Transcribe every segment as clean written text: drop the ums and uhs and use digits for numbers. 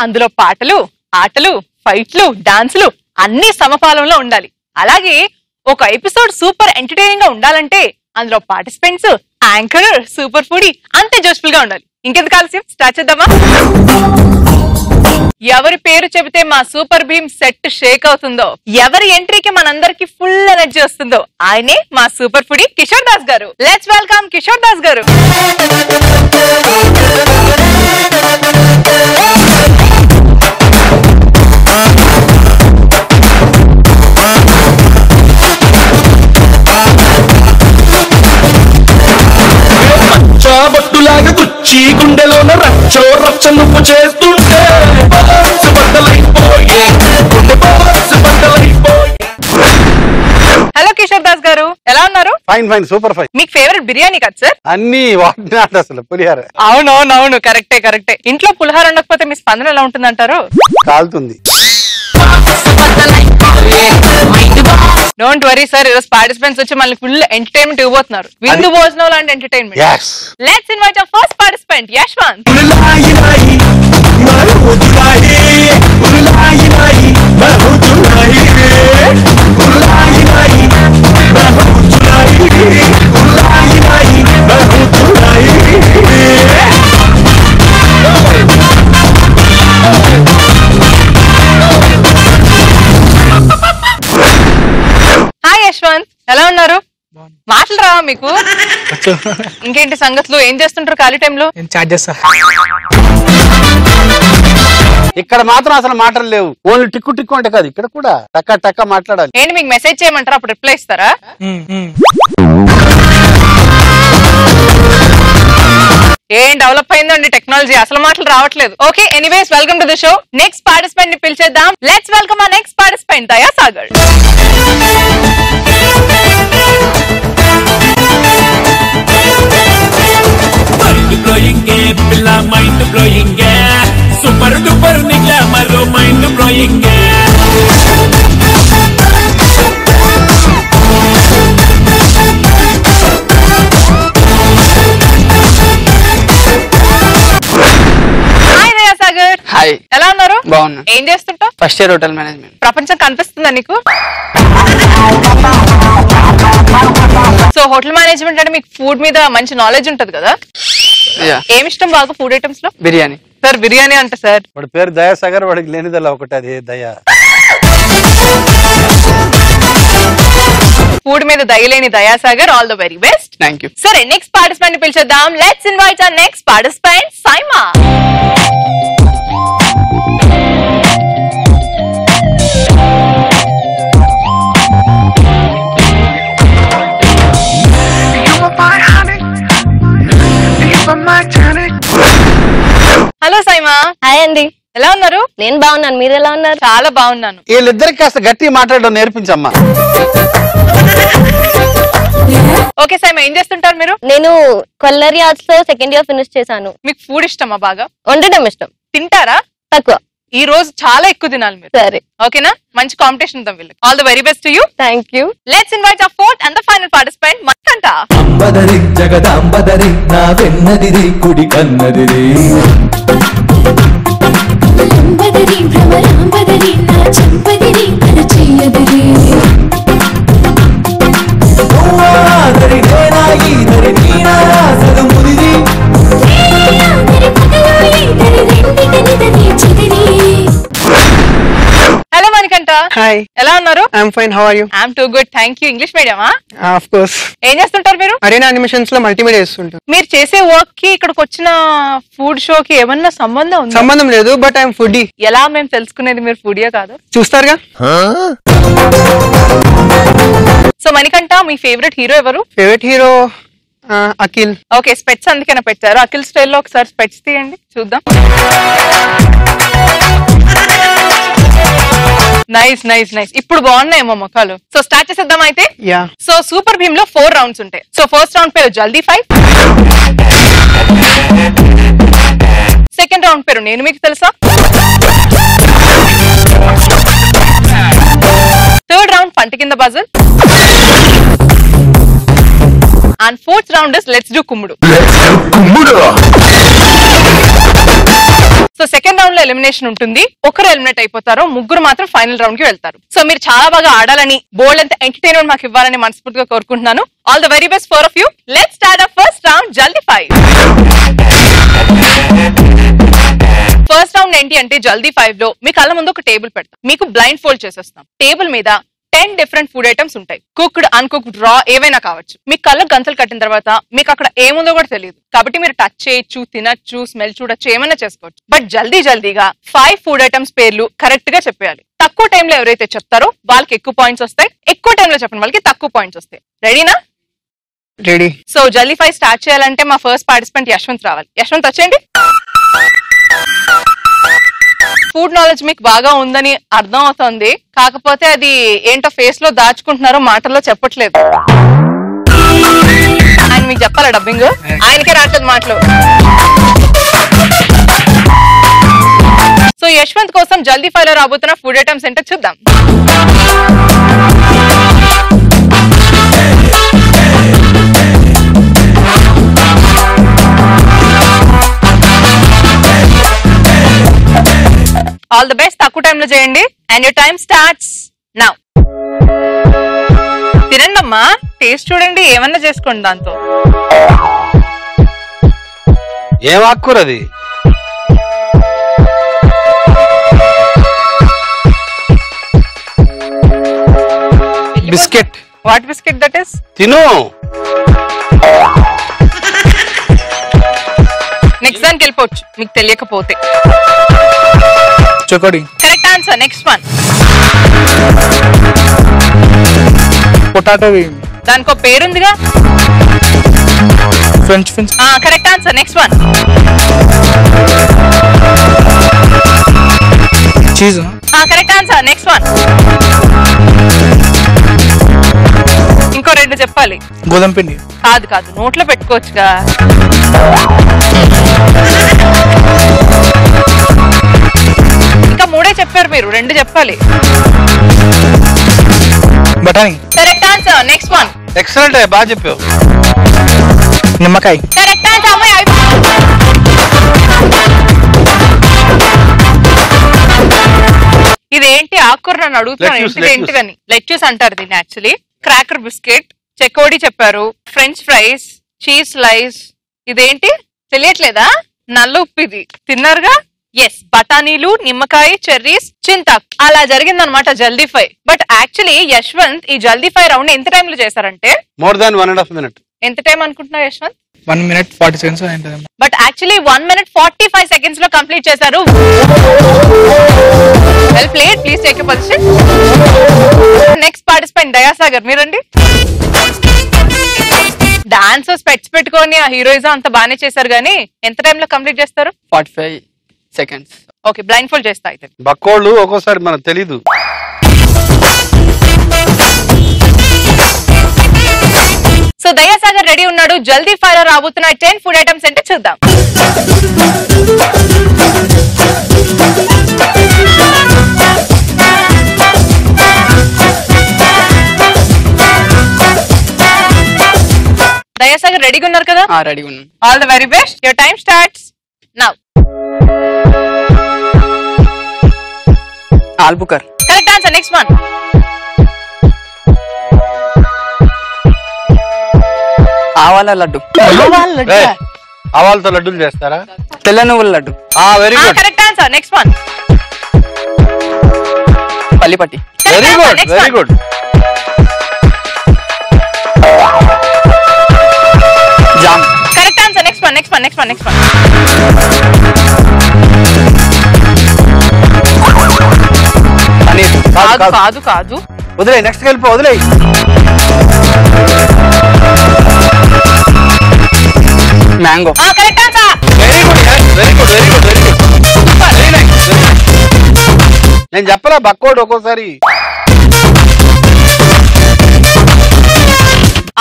అందులో పాటలు, ఆటలు, ఫైట్లు, డాన్సులు అన్ని సమపాలంలో ఉండాలి. అలాగే ఒక ఎపిసోడ్ సూపర్ ఎంటర్టైనింగ్ గా ఉండాలంటే అందులో పార్టిసిపెంట్స్, యాంకర్, సూపర్ ఫుడీ అంతే జోష్ఫుల్ గా ఉండాలి. ఇంకెందుకు ఆలస్యం, స్టార్ట్ చేద్దామా? ఎవరి పేరు చెబితే మా సూపర్ భీమ్ సెట్ షేక్ అవుతుందో, ఎవరి ఎంట్రీకి మనందరికి ఫుల్ ఎనర్జీ వస్తుందో ఆయనే మా సూపర్ ఫుడీ కిషోర్ దాస్ గారు. లెట్స్ వెల్కమ్ కిషోర్ దాస్ గారు. బొట్టులాగా గుచ్చి గుండెలోన రచ్చో రచ్చ నువ్వు చేస్తుంటే హలో కిషోర్ దాస్ గారు, ఎలా ఉన్నారు? Fine fine, super fine. మీకు ఫేవరెట్ బిర్యానీ కదా సార్? అన్ని వాటినాడు అసలు పులిహార. అవునవునవును, కరెక్టే. ఇంట్లో పులిహార ఉండకపోతే మీ స్పందన ఎలా ఉంటుంది అంటారు? కాలుతుంది. డోంట్ వరీ సార్, ఈరోజు పార్టిసిపెంట్స్ వచ్చి మళ్ళీ ఫుల్ ఎంటర్టైన్మెంట్ ఇవ్వబోతున్నారు. విందు భోజనం లాంటి entertainment. Let's invite hour first participant Yashwant. Hi Yashwant, ఎలా ఉన్నారు? మాటలు రావా మీకు? ఇంకేంటి సంగతులు, ఏం చేస్తుంటారు ఖాళీ టైంలో? ఇక్కడ మాత్రం అసలు మాటలు లేవు, ఓన్లీ టిక్కు టిక్కు అంటే కాదు, ఇక్కడ కూడా టక్క టక్క మాట్లాడాలి. ఏంటి మీకు మెసేజ్ చేయమంటారా, అప్పుడు రిప్లై ఇస్తారా? ఏం డెవలప్ అయిందండి టెక్నాలజీ, అసలు మాటలు రావట్లేదు. Okay, anyways welcome to the show. Next participant ని పిలిచేద్దాం. Let's welcome a next participant Daya Sagar. Mind blowing super duper నిగ్లా మరో మైండ్ బ్లోయింగ్. హాయ్ దయా సాగర్. హాయ్, ఎలా ఉన్నారు? బాగున్నా. ఏం చేస్తుంటావు? First year hotel management. ప్రపంచం కనిపిస్తుందా నీకు? సో హోటల్ మేనేజ్మెంట్ అంటే మీకు ఫుడ్ మీద మంచి నాలెడ్జ్ ఉంటది కదా? ఏమి ఇష్టం బాగా ఫుడ్ ఐటమ్స్ లో? బిర్యానీ. సార్ బిర్యానీ అంట సార్. వాడి పేరు దయాసాగర్, వాడికి లేనిదల్లా ఒకటి, అది దయ. ఫుడ్ మీద దయలేని Dayasagar, all the very best. Thank you. సరే, నెక్స్ట్ పార్టిసిపెంట్ ని పిలిచేద్దాం. Let's invite our next participant Saima. Hello Saima. Hi అండి, ఎలా ఉన్నారు? నేను బాగున్నాను, మీరు ఎలా ఉన్నారు? చాలా బాగున్నాను. వీళ్ళిద్దరికి కాస్త గట్టి మాట్లాడడం నేర్పించమ్మా. ఓకే సైమా, ఏం చేస్తుంటారు మీరు? నేను కొల్లరి ఆర్ట్స్ లో సెకండ్ ఇయర్ ఫినిష్ చేశాను. మీకు ఫుడ్ ఇష్టమా బాగా? వండడం ఇష్టం. తింటారా? తక్కువ. ఈ రోజు చాలా ఎక్కువ తినాలి మీరు. సరే, ఓకేనా? మంచి కాంపిటీషన్ ఉందాం వీళ్ళకి. All the very best to you. Thank you. Let's invite our fourth and the final participant మత్కంట. అంబదరి జగదాంబదరి నా వెన్నదిరి కుడి కన్నదిరి. అంబదరి భ్రమరాంబదరి నా చంపదిరి తన చెయ్యదిరి. ఓఆదరి నేనాయి దరి నీనా సగముదిరి. దరి పగలాయి దరి రెండిటనిదని చెదిరి. హలో మణికంఠ. హాయ్, ఎలా ఉన్నారు? I'm fine. How are you? I'm too good, thank you. English మీడియమా? Of course. ఏం చేస్తుంటారు మీరు? అరేనా అనిమేషన్స్ లో మల్టీమీడియా చేస్తుంటాను. మీరు చేసే వర్క్ కి ఇక్కడికి వచ్చిన ఫుడ్ షో కి ఏమన్నా సంబంధం ఉందా? సంబంధం లేదు, బట్ ఐఎమ్ ఫుడీ. ఎలా మేము తెలుసుకునేది మీరు ఫుడియా కాదు? చూస్తారుగా. సో మణికంఠ, మీ ఫేవరెట్ హీరో ఎవరు? Favourite hero Akhil. ఓకే, స్పెట్స్ అందుకనే పెట్టారు. అఖిల్ స్టైల్లో ఒకసారి స్పెట్స్ తీయండి చూద్దాం. నైస్ నైస్ నైస్, ఇప్పుడు బాగున్నాయేమో ముఖాలు. సో స్టార్ట్ చేసేద్దాం అయితే. యా. సో సూపర్ భీమ్ లో 4 రౌండ్స్ ఉంటాయి. సో ఫస్ట్ రౌండ్ పేరు జల్దీ ఫైట్, సెకండ్ రౌండ్ పేరు నేను మీకు తెలుసా, థర్డ్ రౌండ్ పంట కింద బజల్, and fourth round is let's do Kummudu. So second round లో ఎలిమినేషన్ ఉంటుంది. ఒకరు ఎలిమినేట్ అయిపోతారు, ముగ్గురు మాత్రం ఫైనల్ రౌండ్ కి వెళ్తారు. సో మీరు చాలా బాగా ఆడాలని, బోల్డ్ అంత ఎంటర్టైన్మెంట్ మాకు ఇవ్వాలని మనస్ఫూర్తిగా కోరుకుంటున్నాను. All the very best four of you. Let's start our first round, జల్దీ 5. ఫస్ట్ రౌండ్ ఏంటి అంటే జల్దీ 5 లో మీ కళ్ళ ముందు ఒక టేబుల్ పెడతాం, మీకు బ్లైండ్ ఫోల్డ్ చేసేస్తాం. టేబుల్ మీద 10 డిఫరెంట్ ఫుడ్ ఐటమ్స్ ఉంటాయి. కుక్డ్, అన్కుక్డ్, రా ఏవైనా కావచ్చు. మీ కళ్ళకు గంతలు కట్టిన తర్వాత మీకు అక్కడ ఏముందో కూడా తెలియదు, కాబట్టి మీరు టచ్ చేయొచ్చు, తినచ్చు, స్మెల్ చూడొచ్చు, ఏమైనా చేసుకోవచ్చు. బట్ జల్దీగా 5 ఫుడ్ ఐటమ్స్ పేర్లు కరెక్ట్ గా చెప్పేయాలి. తక్కువ టైంలో ఎవరైతే చెప్తారో వాళ్ళకి ఎక్కువ పాయింట్స్ వస్తాయి, ఎక్కువ టైంలో చెప్పిన వాళ్ళకి తక్కువ పాయింట్స్ వస్తాయి. రెడీనా? రెడీ. సో జల్దీ 5 స్టార్ట్ చేయాలంటే మా ఫస్ట్ పార్టిసిపెంట్ యశ్వంత్ రావాలి. యశ్వంత్ వచ్చేయండి. ఫుడ్ నాలెడ్జ్ మీకు బాగా ఉందని అర్థం అవుతుంది, కాకపోతే అది ఏంటో ఫేస్ లో దాచుకుంటున్నారో మాటల్లో చెప్పట్లేదు. ఆయన మీకు చెప్పాలా డబ్బింగ్? ఆయనకే రావట్లేదు మాటలు. సో యశ్వంత్ కోసం జల్దీ 5 లో రాబోతున్న ఫుడ్ ఐటమ్స్ ఏంటో చూద్దాం. All the best. తక్కువ టైంలో చేయండి. And your time starts now. తినండి అమ్మా, టేస్ట్ చూడండి, ఏమన్నా చేసుకోండి దాంతో. ఏం ఆకుకూరది? Biscuit. What biscuit that is? తిను. నెక్స్ట్ దానికి వెళ్ళిపోవచ్చు మీకు తెలియకపోతే. చకోడి. Correct answer. Next one. Potato. దానికో పేరుందిగా. French French. Correct answer. Next one. Cheese. Correct answer. Next one. ఇంకో 2 చెప్పాలి. గోధుమ పిండి. కాదు, నోట్లో పెట్టుకోవచ్చుగా. ఇంకా 3 చెప్పారు మీరు, 2 చెప్పాలి. బఠానీ. Correct answer. Next one. Excellent, బాగా చెప్పావు. నిమ్మకాయ. Correct answer. అమ్మాయి ఇదేంటి ఆకుకూర నన్ను అడుగుతున్నాను ఏంటిదని. లెట్యూస్ అంటారు దీన్ని యాక్చువల్లీ. క్రాకర్ బిస్కెట్, చెకోడి చెప్పారు, ఫ్రెంచ్ ఫ్రైస్, చీజ్ స్లైస్. ఇదేంటి తెలియట్లేదా? నల్ల ఉప్పు. ఇది తిన్నారుగా. ఎస్, బఠానీలు, నిమ్మకాయ, చెర్రీస్, చింతాక్. అలా జరిగిందనమాట జల్దీ 5. బట్ యాక్చువల్లీ యశ్వంత్ ఈ జల్దీ 5 రౌండ్ ఎంత టైం లో చేశారంటే మోర్ దాన్ 1.5 minute. ఎంత టైం అనుకుంటున్నావు Yashwant? 1 minute 40 seconds. But actually 1 minute 45 seconds లో కంప్లీట్ చేశారు. Well played. Please take your position. Next participant Dayasagar, మీరండి. డాన్స్ స్పెట్స్ పెట్టుకొని ఆ హీరోయిజం అంతా బాగానే చేశారు, కానీ ఎంత టైంలో కంప్లీట్ చేస్తారు? 45 seconds. ఓకే, బ్లైండ్ ఫోల్డ్ చేస్తా అయితే. బక్కోళ్ళు ఒక్కోసారి మనకు తెలీదు. సో దయాసాగర్ రెడీ ఉన్నాడు. జల్దీ 5 లో రాబోతున్న 10 ఫుడ్ ఐటమ్స్ అంటే చూద్దాం. దయాసాగర్ రెడీగా ఉన్నారు కదా? రెడీ ఉన్నాను. All the very best. Your time starts now. ఆల్బుకర్. Correct answer. Next one. ఆవాల లడ్డు. ఆవాలతో లడ్డూలు చేస్తారా? తెల్ల నువ్వుల laddu. Very good. Correct answer. Next one. పల్లిపట్టి. Very good, very good. Jam. Correct answer. Next one. Next one. Next one. Next one. Paneer. కాదు కాదు. వదిలే, నెక్స్ట్ వెళ్ళిపో, వదిలే. Mango. Correct answer. Very good, very good, very good, very good. Very nice. నేను చెప్పరా బక్కోడు ఒక్కోసారి.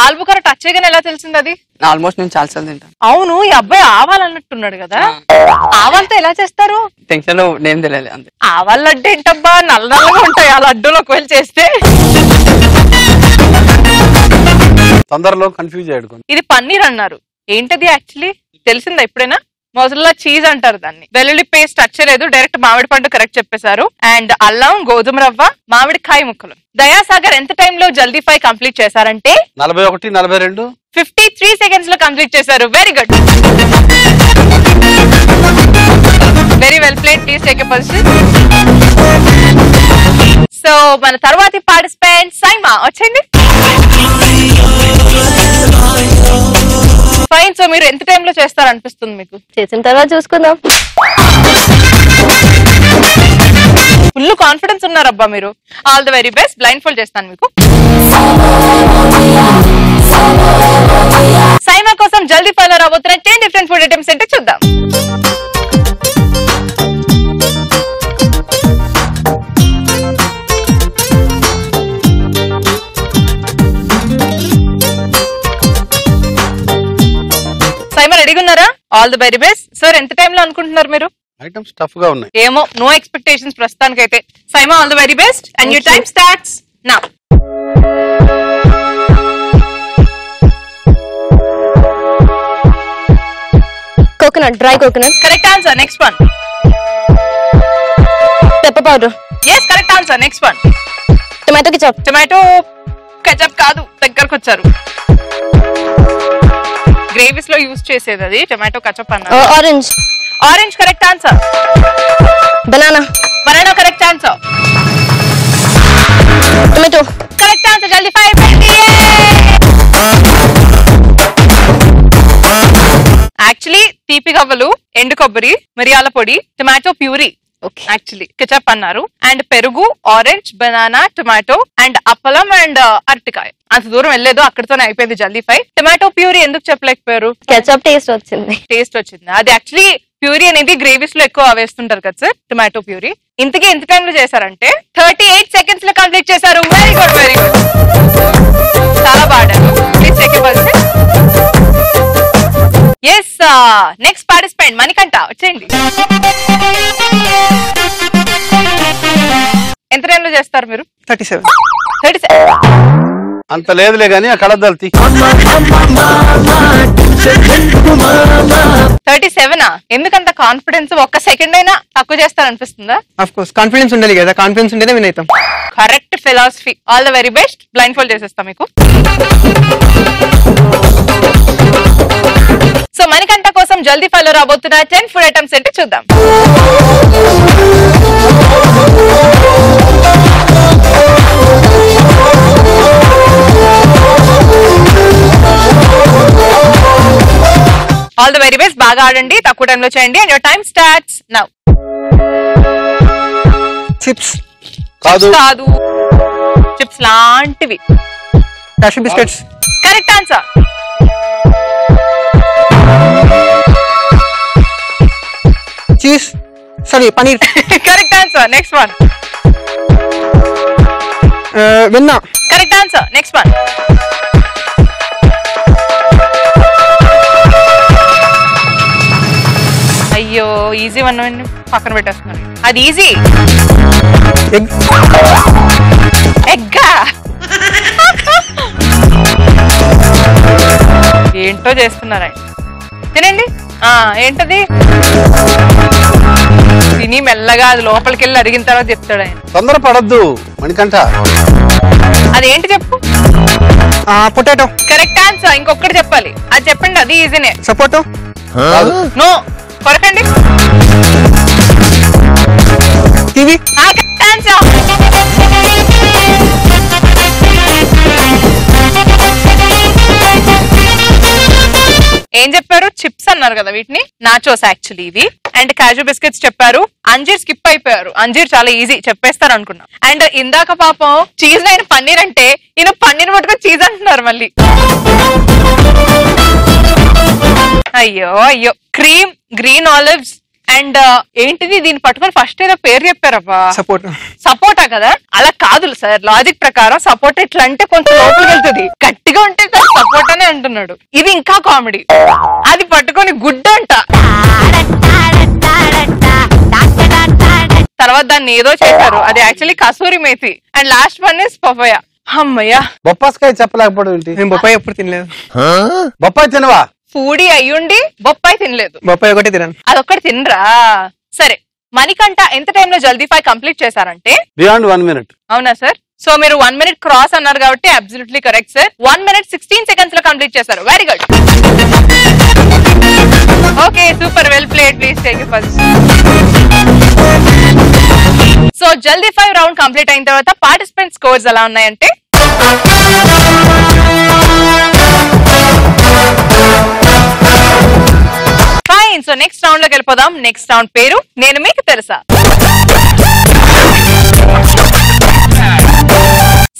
Albuquerque touch చేయగానే ఎలా తెలిసింది అది? ఆల్మోస్ట్ నేను చాలా సార్లు తింటాను. అవును, ఈ అబ్బాయి ఆవాలన్నట్టున్నాడు కదా. ఆవాలతో ఎలా చేస్తారు? టెన్షన్ లో నేమ్ తెలియాలి అంతే. ఆవాల లడ్డు ఏంటబ్బా, నల్ల నల్లగా ఉంటాయి ఆ లడ్డూలో ఒకవేళ చేస్తే. తొందరలో కన్ఫ్యూజ్ అయ్యాడు. ఇది పన్నీర్ అన్నారు, ఏంటది యాక్చువల్లీ తెలిసిందా ఎప్పుడైనా? మొదల్లో చీజ్ అంటారు దాన్ని. వెల్లుల్లి పేస్ట్ టచ్ చేయలేదు, డైరెక్ట్ మామిడి పండు కరెక్ట్ చెప్పేశారు. అండ్ అల్లం, గోధుమ రవ్వ, మామిడికాయ ముక్కలు. దయాసాగర్ ఎంత టైంలో జల్దీ 5 కంప్లీట్ చేశారంటే 41, 42, 53 సెకండ్స్ లో కంప్లీట్ చేశారు. Very good, very well played. Please take a position. So మన తర్వాతి పార్టిసిపెంట్ సైమా వచ్చేయండి. ఫైన్. సో మీరు ఎంత టైంలో చేస్తారనిపిస్తుంది మీకు? చేసిన తర్వాత చూసుకుందాం. ఫుల్ కాన్ఫిడెన్స్ ఉన్నారబ్బా మీరు. All the very best. Blind fold చేస్తాను మీకు. సైమా కోసం జల్దీ ఫాలో రాబోతున్న 10 డిఫరెంట్ ఫుడ్ ఐటమ్స్ అంటే చూద్దాం. సైమా రెడీగా ఉన్నారా? All the very best. Sir ఎంత టైంలో అనుకుంటున్నారు మీరు? ఐటమ్స్ టఫ్ గా ఉన్నాయి. ఏమో, నో ఎక్స్పెక్టేషన్స్ ప్రస్తుతానికైతే. Saima all the very best and your time starts now. Coconut, dry coconut. Correct answer. Next one. Pepper powder. Yes, correct answer. Next one. Tomato ketchup. Tomato ketchup కాదు, దగ్గరకు వచ్చారు. Gravies లో use చేసేది అది. Tomato ketchup అన్నారు. Orange. Orange correct answer. Banana. Banana correct answer. Tomato. Correct answer. జల్దీ 5. Actually తీపి గవ్వలు, ఎండు కొబ్బరి, మిరియాల పొడి, tomato puree. Okay, actually ketchup అన్నారు. అండ్ పెరుగు, orange, banana, tomato and appalam and అరటికాయ. అంత దూరం వెళ్ళలేదు, అక్కడితోనే అయిపోయింది జల్దీ 5. టొమాటో ప్యూరీ ఎందుకు చెప్పలేకపోయారు? కెచప్ టేస్ట్ వచ్చింది. టేస్ట్ వచ్చింది. అది యాక్చువల్లీ ప్యూరీ అనేది గ్రేవీస్ లో ఎక్కువ వేస్తుంటారు కదా సార్, టొమాటో ప్యూరీ. ఇంతకీ ఎంత టైం లో చేశారంటే 38 సెకండ్స్ లో కంప్లీట్ చేశారు. వెరీ గుడ్, వెరీ గుడ్, చాలా బాగుంటారు. Please take a position. Yes, next participant Manikanta వచ్చేయండి. ఎంత టైంలో చేస్తారు మీరు? 37. 37. అంత లేదులే గానీ ఆ కళద్దాలు తీ. 37ఆ? ఎందుకంత కాన్ఫిడెన్స్? ఒక్క సెకండ్ అయినా తక్కువ చేస్తారనిపిస్తుందా? ఆఫ్ కోర్స్ కాన్ఫిడెన్స్ ఉండాలి కదా, కాన్ఫిడెన్స్ ఉంటేనే విన్ అవుతాం. Correct philosophy. All the very best. Blind fold చేసేస్తాం మీకు. సో మణికంఠ కోసం జల్దీ ఫాలో రాబోతున్న 10 ఫుడ్ ఐటమ్స్ ఏంటి చూద్దాం. All the very best. బాగా ఆడండి, తక్కువ టైంలో చేయండి. And your time starts now. Chips. కాదు, కాదు, చిప్స్ లాంటివి. Cashew biscuits. Correct answer. Cheese. Sorry, paneer. Correct answer. Next one. వెన్న. Correct answer. Next one. అయ్యో, ఈజీ వన్ పక్కన పెట్టేస్తున్నారు. అది ఈజీ. ఎగ్. ఎగ్గా? ఏంటో చేస్తున్నారా? తినండి. ఏంటది? తిని మెల్లగా అది లోపలికి వెళ్ళి అడిగిన తర్వాత చెప్తాడు ఆయన. తొందర పడద్దు మణికంఠ. అదేంటి చెప్పు. పొటాటో. Correct answer. ఇంకొకటి చెప్పాలి, అది చెప్పండి. అది ఈజీనే. సపోటో. నో, కొరకండి. టీవీ. Correct answer. ఏం చెప్పారు? చిప్స్ అన్నారు కదా, వీటిని నాచోస్ యాక్చువల్లీ ఇవి. అండ్ కాజు బిస్కెట్స్ చెప్పారు. అంజీర్ స్కిప్ అయిపోయారు. అంజీర్ చాలా ఈజీ, చెప్పేస్తారు అనుకున్నా. అండ్ ఇందాక పాపం చీజ్ అయిన పన్నీర్ అంటే ఈయన పన్నీర్ పట్టుకొని చీజ్ అంటున్నారు మళ్ళీ. అయ్యో అయ్యో. క్రీమ్, గ్రీన్ ఆలివ్స్ అండ్ ఏంటిది దీన్ని పట్టుకొని ఫస్ట్ ఏదో పేరు చెప్పారబ్బా. సపోటా. సపోటా కదా? అలా కాదు సార్, లాజిక్ ప్రకారం సపోటా ఇట్లా అంటే కొంచెం లోపలికి వెళ్తుంది, గట్టిగా ఉంటే సపోటానే అంటున్నాడు. ఇది ఇంకా కామెడీ. అది పట్టుకొని గుడ్డ అంట. తర్వాత దాన్ని ఏదో చేశారు, అది actually kasuri methi. And last one is papaya. అమ్మయ్యా. బొప్పాస్కాయ చెప్పలేకపోవడం ఏంటి? నేను బొప్పాయి ఎప్పుడు తినలేదు. బొప్పాయి తినవా? ఫూడీ అయ్యుండి బొప్పాయి తినలేదు. బొప్పాయి ఒకటి తినను. అదొక్కటి తినరా? సరే, మణికంఠ ఎంత టైంలో జల్దీ 5 కంప్లీట్ చేశారంటే బియాండ్ 1 minute. అవునా సార్? సో మీరు 1 minute క్రాస్ అన్నారు కాబట్టి absolutely correct sir. 1 minute 16 seconds లో కంప్లీట్ చేశారు. Very good. Okay, super, well played. Please take you first. So జల్దీ 5 రౌండ్ కంప్లీట్ అయిన తర్వాత పార్టిసిపెంట్ స్కోర్స్ ఎలా ఉన్నాయంటే ఫైన్. సో నెక్స్ట్ రౌండ్ లోకి వెళ్ళిపోదాం. నెక్స్ట్ రౌండ్ పేరు నేను మీకు తెలుసా.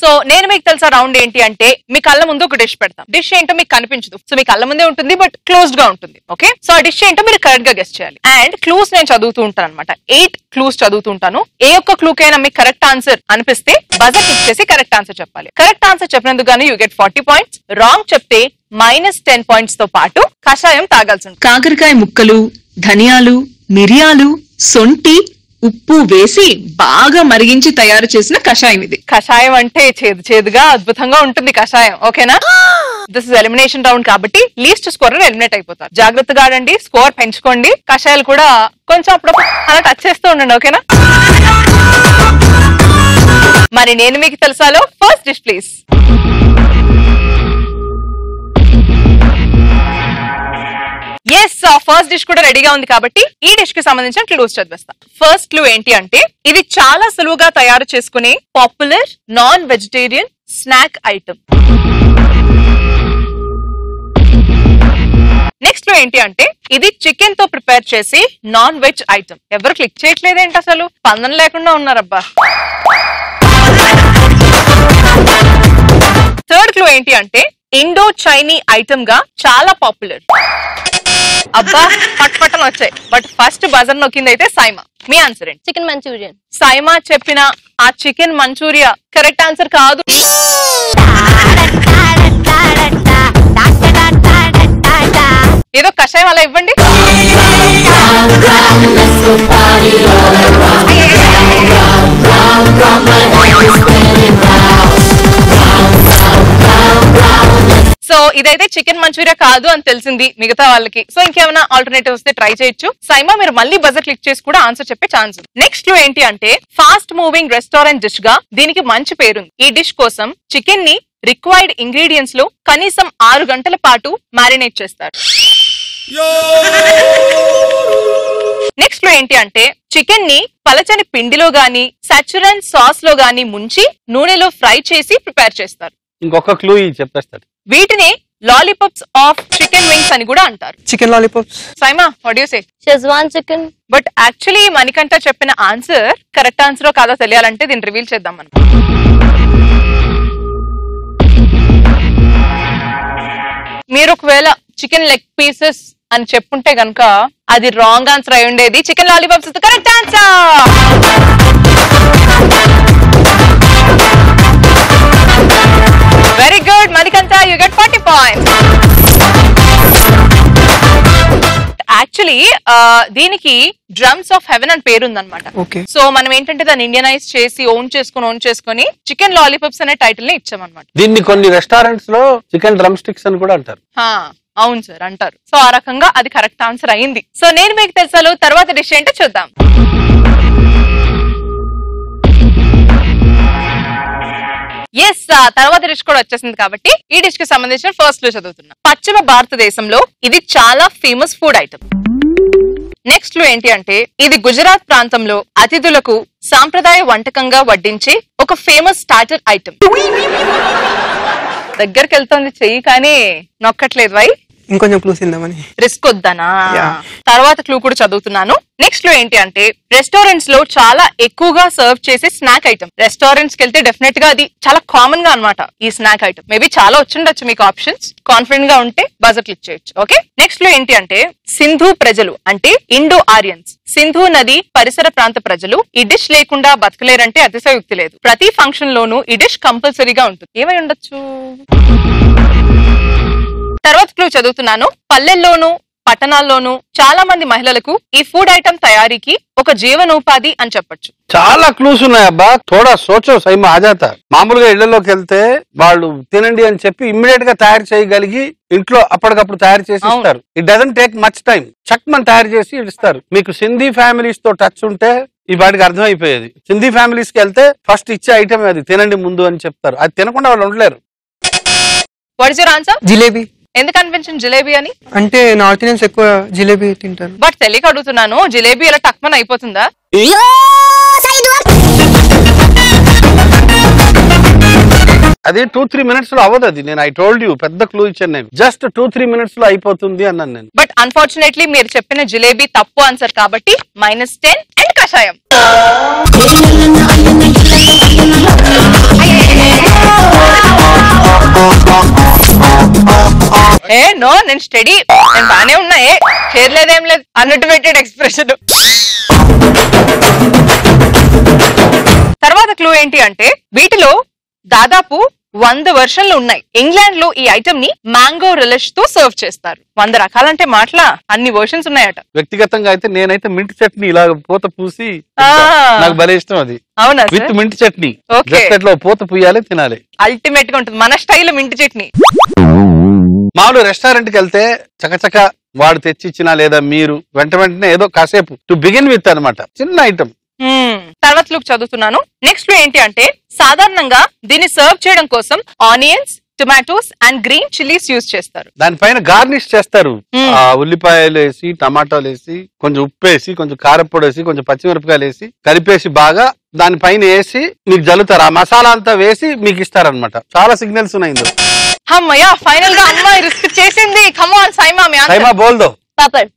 సో నేను మీకు తెలుసా రౌండ్ ఏంటి అంటే మీ కళ్ళ ముందు ఒక డిష్ పెడతాం. డిష్ ఏంటో మీకు కనిపించదు, సో మీ కళ్ళ ముందే ఉంటుంది, బట్ క్లోజ్డ్ గా ఉంటుంది. ఓకే, సో ఆ డిష్ ఏంటో మీరు కరెక్ట్ గా గెస్ చేయాలి. అండ్ క్లూస్ నేను చదువుతూ ఉంటాను అనమాట. 8 క్లూస్ చదువుతుంటాను. ఏ ఒక్క క్లూకైనా మీకు కరెక్ట్ ఆన్సర్ అనిపిస్తే బజర్ క్లిక్ చేసి కరెక్ట్ ఆన్సర్ చెప్పాలి. కరెక్ట్ ఆన్సర్ చెప్పినందుకు గానీ యూ గెట్ 40 points. రాంగ్ చెప్తే -10 points తో పాటు కషాయం తాగాల్సి ఉంటుంది. కాకరకాయ ముక్కలు, ధనియాలు, మిరియాలు, సొంటి, ఉప్పు వేసి బాగా మరిగించి తయారు చేసిన కషాయం ఇది. కషాయం అంటే చేదు చేదుగా అద్భుతంగా ఉంటుంది కషాయం. ఓకేనా? దిస్ ఇస్ ఎలిమినేషన్ రౌండ్ కాబట్టి లీస్ట్ స్కోరర్ ఎలిమినేట్ అయిపోతారు. జాగ్రత్తగా ఆడండి, స్కోర్ పెంచుకోండి. కషాయాలు కూడా కొంచెం అప్పుడప్పుడు అలా టచ్ చేస్తూ ఉండండి. ఓకేనా? మరి నేను మీకు తెలుసాలో first dish please. Yes, first dish కూడా రెడీగా ఉంది కాబట్టి ఈ డిష్ కి సంబంధించిన క్లూస్ చదివేస్తా. ఫస్ట్ క్లూ ఏంటి అంటే ఇది చాలా సులువుగా తయారు చేసుకునే popular non vegetarian snack item. Next clue ఏంటి అంటే ఇది చికెన్ తో ప్రిపేర్ చేసి నాన్ వెజ్ ఐటమ్. ఎవరు క్లిక్ చేయట్లేదేంటి అసలు? స్పందన లేకుండా ఉన్నారబ్బా. థర్డ్ క్లూ ఏంటి అంటే ఇండో చైనీ ఐటమ్ గా చాలా పాపులర్. అబ్బా, పట్పట్టలు వచ్చాయి. బట్ ఫస్ట్ బజర్ నొక్కింది అయితే సైమా. మీ ఆన్సర్ ఏంటి? Chicken manchurian. సైమా చెప్పిన ఆ చికెన్ మంచూరియా కరెక్ట్ ఆన్సర్ కాదు. ఏదో కషాయం అలా ఇవ్వండి. సో ఇదైతే చికెన్ మంచూరియా కాదు అని తెలిసింది మిగతా వాళ్ళకి. సో ఇంకేమైనా ఆల్టర్నేటివ్ వస్తే ట్రై చేయొచ్చు. సైమా మీరు మళ్ళీ బజర్ క్లిక్ చేసి కూడా ఆన్సర్ చెప్పే ఛాన్స్ ఉంది. నెక్స్ట్ ఏంటి అంటే ఫాస్ట్ మూవింగ్ రెస్టారెంట్ డిష్ గా దీనికి మంచి పేరుంది. ఈ డిష్ కోసం చికెన్ ని రిక్వైర్డ్ ఇంగ్రీడియంట్స్ లో కనీసం 6 గంటల పాటు మ్యారినేట్ చేస్తారు. నెక్స్ట్ ఏంటి అంటే చికెన్ ని పలచని పిండిలో గానీ సాచురన్ సాస్ లో గానీ ముంచి నూనెలో ఫ్రై చేసి ప్రిపేర్ చేస్తారు. ఇంకొక క్లూ చెప్పేస్తాడు. వీటిని లాలీపాప్స్ ఆఫ్ చికెన్ వింగ్స్ అని కూడా అంటారు. Chicken lollipops. Saima, what do you say? Schezwan chicken. But actually Manikanta చెప్పిన ఆన్సర్ కరెక్ట్ ఆన్సర్ కాదో తెలియాలంటే దీన్ని రివీల్ చేద్దాం మనం. మీరు ఒకవేళ చికెన్ లెగ్ పీసెస్ అని చెప్పుంటే గనుక అది రాంగ్ ఆన్సర్ అయి ఉండేది. Chicken lollipops is the correct answer. Very good Manikanta, you get 40 points. Actually దీనికి డ్రమ్స్ ఆఫ్ హెవెన్ అని పేరు ఉందన్నమాట. సో మనం ఏంటంటే దాన్ని ఇండియనైజ్ చేసి ఓన్ చేసుకొని చికెన్ లాలీపాప్స్ అనే టైటిల్ ని ఇచ్చామన్నమాట. దీన్ని కొన్ని రెస్టారెంట్స్ లో చికెన్ డ్రమ్ స్టిక్స్ అని కూడా అంటారు. అవును సార్ అంటారు. సో ఆ రకంగా అది కరెక్ట్ ఆన్సర్ అయింది. సో నేను మీకు తెలుసాలో తర్వాత డిష్ ఏంటో చూద్దాం. ఎస్, తర్వాత డిష్ కూడా వచ్చేసింది కాబట్టి ఈ డిష్ కి సంబంధించిన ఫస్ట్ లో చదువుతున్నా. పశ్చిమ భారతదేశంలో ఇది చాలా ఫేమస్ ఫుడ్ ఐటమ్. నెక్స్ట్ లో ఏంటి అంటే ఇది గుజరాత్ ప్రాంతంలో అతిథులకు సాంప్రదాయ వంటకంగా వడ్డించే ఒక ఫేమస్ స్టార్టర్ ఐటమ్. దగ్గరికి వెళ్తుంది చెయ్యి కానీ నొక్కట్లేదు. వై? ఇంకొంచెం క్లూస్ ఇద్దామని. రిస్క్ వద్దనా? తర్వాత క్లూ కూడా చదువుతున్నాను. నెక్స్ట్ లో ఏంటి అంటే రెస్టారెంట్స్ లో చాలా ఎక్కువగా సర్వ్ చేసే స్నాక్ ఐటమ్. రెస్టారెంట్స్ కి వెళ్తే డెఫినెట్ గా అది చాలా కామన్ గా అన్నమాట ఈ స్నాక్ ఐటమ్. మేబీ చాలా వచ్చిండొచ్చు మీకు ఆప్షన్స్. కాన్ఫిడెంట్ గా ఉంటే బజర్ క్లిక్ చేయొచ్చు. ఓకే, నెక్స్ట్ లో ఏంటి అంటే సింధు ప్రజలు అంటే ఇండో ఆరియన్స్, సింధు నది పరిసర ప్రాంత ప్రజలు ఈ డిష్ లేకుండా బతకలేరంటే అతిశయోక్తి లేదు. ప్రతి ఫంక్షన్ లోనూ ఈ డిష్ కంపల్సరీగా ఉంటుంది. ఏమై ఉండొచ్చు? తర్వాత క్లూ చదువుతున్నాను. పల్లెల్లోనూ పట్టణాల్లోనూ చాలా మంది మహిళలకు ఈ ఫుడ్ ఐటమ్ తయారీకి ఒక జీవనోపాధి అని చెప్పొచ్చు. చాలా క్లూస్ ఉన్నాయి అబ్బా. తోడా సోచో సైమా ఆజాత. మామూలుగా ఇళ్లలోకి వెళ్తే వాళ్ళు తినండి అని చెప్పి ఇమ్మీడియట్ గా తయారు చేయగలిగి ఇంట్లో అప్పటికప్పుడు తయారు చేసి ఇస్తారు. It doesn't take much time. చక్మన్ తయారు చేసి ఇస్తారు. మీకు సింధీ ఫ్యామిలీస్ తో టచ్ ఉంటే ఈ వాటికి అర్థమైపోయేది. సింధీ ఫ్యామిలీస్ కి వెళ్తే ఫస్ట్ ఇచ్చే ఐటమ్ అది, తినండి ముందు అని చెప్తారు. అది తినకుండా వాళ్ళు ఉండలేరు. What is your answer? Jalebi. ఎందుకు అనిపించింది జిలేబీ అని? అంటే నార్త్ ఇండియన్స్ ఎక్కువ జిలేబీ తింటారు. బట్ తెలియక అడుగుతున్నాను, జిలేబీ ఇలా టక్మన్ అయిపోతుందా? అది 2-3 minutes లో అవ్వదు. అది నేను ఐ టోల్డ్ యూ, పెద్ద క్లూ ఇచ్చాను నేను. జస్ట్ 2-3 minutes లో అయిపోతుంది అన్నాను నేను. బట్ అన్ఫార్చునేట్లీ మీరు చెప్పిన జిలేబీ తప్పు ఆన్సర్ కాబట్టి -10 అండ్ కషాయం. నో, నేను స్టడీ, నేను బానే ఉన్నా, చేరలేదేం లేదు అన్నట్టు పెట్టాడు ఎక్స్ప్రెషన్. తర్వాత క్లూ ఏంటి అంటే వీటిలో దాదాపు 100 వర్షన్లు ఉన్నాయి. ఇంగ్లాండ్ లో ఈ ఐటమ్ ని మ్యాంగో రిలిష్ తో సర్వ్ చేస్తారు. 100 రకాలంటే మాటలా, అన్ని వర్షన్స్ ఉన్నాయట. వ్యక్తిగతంగా అయితే నేనైతే మింట్ చట్నీ ఇలా పూత పూసి నాకు భలే ఇష్టం అది. అవునా? With mint chutney. అట్లా పూత పూయాలి, తినాలి. అల్టిమేట్ గా ఉంటుంది మన స్టైల్ మింట్ చట్నీ. మామూలు రెస్టారెంట్ కి వెళ్తే చకచక వాడు తెచ్చిచ్చినా లేదా మీరు వెంటనే ఏదో కాసేపు టు బిగిన్ విత్ అన్నమాట, చిన్న ఐటమ్. తర్వాత లుక్ చదువుతున్నాను. నెక్స్ట్ లో ఏంటి అంటే సాధారణంగా దీన్ని సర్వ్ చేయడం కోసం onions, tomatoes and green chillies use చేస్తారు. దానిపైన గార్నిష్ చేస్తారు. ఉల్లిపాయలు వేసి, టమాటాలు వేసి, కొంచెం ఉప్పు వేసి, కొంచెం కారపొడి వేసి, కొంచెం పచ్చిమిరపకాయలు వేసి కలిపేసి బాగా దానిపైన వేసి మీకు జల్లుతారు. ఆ మసాలా అంతా వేసి మీకు ఇస్తారనమాట. చాలా సిగ్నల్స్ ఉన్నాయి ఇందులో. అమ్మయ్యా, ఫైనల్ గా అమ్మాయి రిస్క్ చేసింది. కమ్ ఆన్ సైమా, సైమా బోల్దో. పాపడ్.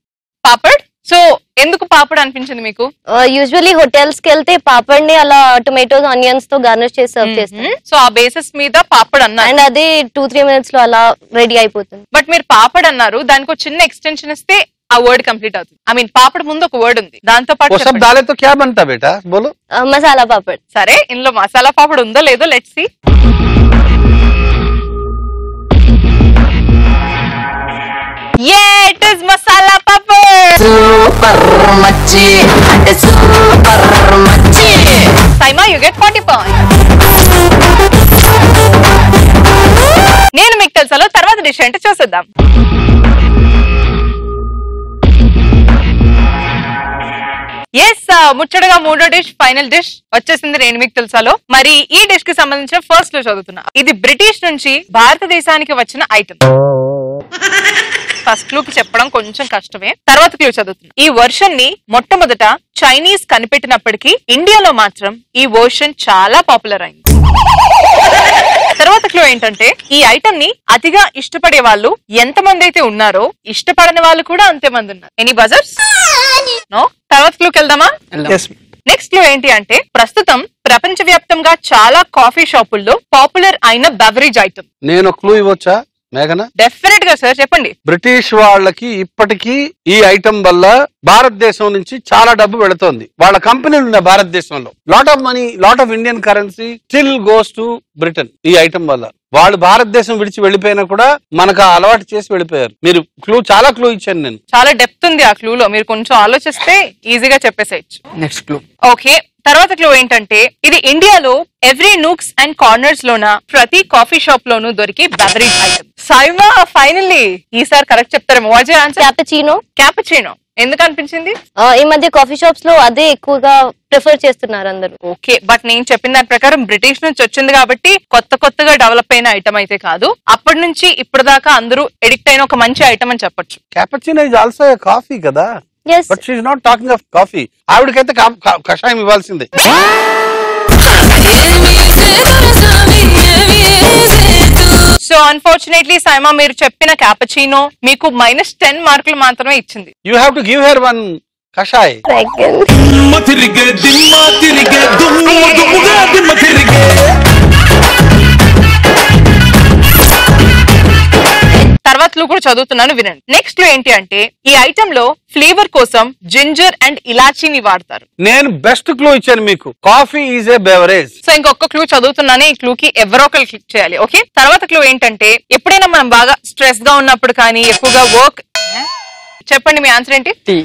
పాపడ్. సో ఎందుకు పాపడ్ అనిపించింది మీకు? యూజువల్లీ హోటల్స్ కి వెళ్తే పాపడ్ ని అలా టొమాటోస్, ఆనియన్స్ తో గార్నిష్ చేసి సర్వ్ చేస్తారు. సో ఆ బేసిస్ మీద పాపడ్ అన్నారు. అండ్ అది 2-3 minutes లో అలా రెడీ అయిపోతుంది. బట్ మీరు పాపడ్ అన్నారు, దానికి ఒక చిన్న ఎక్స్టెన్షన్ ఇస్తే ఆ వర్డ్ కంప్లీట్ అవుతుంది. ఐ మీన్ పాపడ్ ముందు ఒక వర్డ్ ఉంది, దాంతో పాటు మసాలా పాపడ్. సరే, ఇందులో మసాలా పాపడ్ ఉందో లేదో let's see. It is masala papad. Super machi, super machi. Saima, you get 40 points. నేను మీకు తెలుసాలో తర్వాత డిష్ అంటే చూసేద్దాం. ఎస్, ముచ్చటగా మూడో డిష్, ఫైనల్ డిష్ వచ్చేసింది నేను మీకు తెలుసాలో. మరి ఈ డిష్ కి సంబంధించిన ఫస్ట్ లో చదువుతున్నా. ఇది బ్రిటిష్ నుంచి భారతదేశానికి వచ్చిన ఐటమ్. ఫస్ట్ క్లూ చెప్పడం కొంచెం కష్టమే, తర్వాత క్లూ చదువుతున్నా. ఈ వర్షన్ ని మొట్టమొదట చైనీస్ కనిపెట్టినప్పటికీ ఇండియాలో మాత్రం ఈ వర్షన్ చాలా పాపులర్ అయింది. తర్వాత క్లూ ఏంటంటే ఈ ఐటమ్ ని అతిగా ఇష్టపడే వాళ్ళు ఎంతమంది అయితే ఉన్నారో ఇష్టపడని వాళ్ళు కూడా అంతే మంది ఉన్నారు. Any buzzers? నో. తర్వాత క్లూకి వెళ్దామా? నెక్స్ట్ క్లూ ఏంటి అంటే ప్రస్తుతం ప్రపంచవ్యాప్తంగా చాలా కాఫీ షాపుల్లో పాపులర్ అయిన బెవరేజ్ ఐటమ్. నేను క్లూ ఇవ్వచ్చా మేఘన? డెఫినెట్ గా సార్, చెప్పండి. బ్రిటిష్ వాళ్ళకి ఇప్పటికీ ఈ ఐటమ్ వల్ల భారతదేశం నుంచి చాలా డబ్బు వెళుతోంది. వాళ్ళ కంపెనీలు ఉన్నాయి భారతదేశంలో. Lot of money, lot of Indian currency still goes to Britain ఈ ఐటమ్ వల్ల. వాళ్ళు భారతదేశం విడిచి వెళ్ళిపోయినా కూడా మనకు అలవాటు చేసి వెళ్ళిపోయారు. మీరు చాలా క్లూ ఇచ్చాను నేను. చాలా డెప్త్ ఉంది ఆ క్లూలో, మీరు కొంచెం ఆలోచిస్తే ఈజీగా చెప్పేసేయచ్చు. Next clue. ఓకే, తర్వాత క్లూ ఏంటంటే ఇది ఇండియాలో ఎవ్రీ నూక్స్ అండ్ కార్నర్స్ లోన ప్రతి కాఫీ షాప్ లోనూ దొరికే బెవరేజ్ ఐటమ్. సైమా, ఫైనల్లీ ఈసారి కరెక్ట్ చెప్తారేమో. What is answer? Cappuccino. Cappuccino ఎందుకు అనిపించింది? ఈ మధ్య కాఫీ షాప్స్ లో అదే ఎక్కువగా ప్రిఫర్ చేస్తున్నారు అందరూ. ఓకే, బట్ నేను చెప్పిన దాని ప్రకారం బ్రిటిష్ నుంచి వచ్చింది కాబట్టి కొత్తగా డెవలప్ అయిన ఐటమ్ అయితే కాదు. అప్పటి నుంచి ఇప్పటిదాకా అందరూ ఎడిక్ట్ అయిన ఒక మంచి ఐటమ్ అని చెప్పొచ్చు. క్యాపుచినో ఇస్ ఆల్సో కాఫీ కదా. Yes. But she is not talking of coffee. ఆవిడకైతే కషాయం ఇవ్వాల్సిందే. సో అన్ఫార్చునేట్లీ సైమా, మీరు చెప్పిన క్యాపుచినో మీకు -10 మార్కులు మాత్రమే ఇచ్చింది. You have to give her one కషాయ్. తర్వాత కూడా చదువుతున్నాను, వినండి. నెక్స్ట్ లో ఏంటి అంటే ఈ ఐటమ్ లో ఫ్లేవర్ కోసం జింజర్ అండ్ ఇలాచీని వాడతారు. నేను బెస్ట్ క్లూ ఇచ్చాను మీకు. Coffee is a beverage. So ఇంకొక క్లూ చదువుతున్నాను, ఈ క్లూ కి ఎవరో ఒకరు క్లిక్ చేయాలి. ఓకే, తర్వాత క్లూ ఏంటంటే ఎప్పుడైనా మనం బాగా స్ట్రెస్ గా ఉన్నప్పుడు కానీ ఎక్కువగా వర్క్ చెప్పండి మీ ఆన్సర్ ఏంటి? టీ.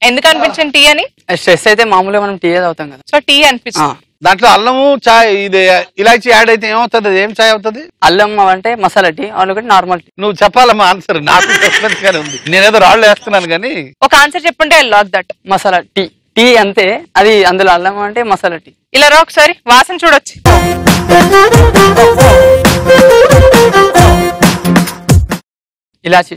ఎందుకు అనిపించింది టీ అని? స్ట్రెస్ అయితే మామూలుగా మనం టీ తాగుతాం కదా, సో టీ అనిపిస్తుంది. దాంట్లో అల్లము చాయ్ ఇది ఇలాచి యాడ్ అయితే ఏమవుతుంది? అది ఏం చాయ్ అవుతుంది? అల్లం అంటే మసాలా టీ, ఒకటి నార్మల్ టీ. నువ్వు చెప్పాలమ్మా ఆన్సర్. నాకు సస్పెన్స్ గానే ఉంది, నేనేదో రాళ్ళు వేస్తున్నాను కానీ. ఒక ఆన్సర్ చెప్పంటే I lock that. Masala tea. Tea అంతే, అది అందులో అల్లం అంటే మసాలా టీ. ఇలా రా ఒకసారి వాసన చూడొచ్చు. ఇలాచి.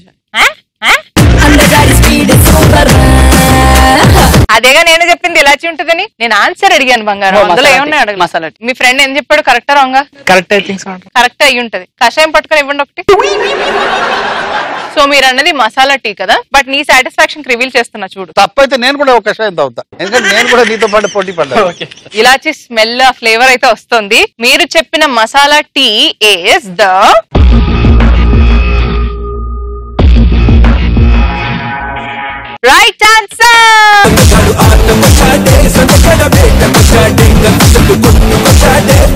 అదేగా నేను చెప్పింది ఇలాచి ఉంటుందని. నేను ఆన్సర్ అడిగాను బంగారం, అందులో ఏమన్నా అడగ. మసాలా టీ. మీ ఫ్రెండ్ ఏం చెప్పాడు? కరెక్టా రాంగా? Correct I think so. Correct అయ్యి ఉంటది. కషాయం పట్టుకొని ఇవ్వండి ఒకటి. సో మీరు అన్నది మసాలా టీ కదా, బట్ నీ సాటిస్ఫాక్షన్ రివీల్ చేస్తున్నా చూడు. తప్పైతే నేను కూడా ఒక కషాయం తాగుతా, ఎందుకంటే నేను కూడా నీతో పాటు పోటీ పడ్డా. ఇలాచి స్మెల్ ఫ్లేవర్ అయితే వస్తుంది. మీరు చెప్పిన masala tea is the right answer.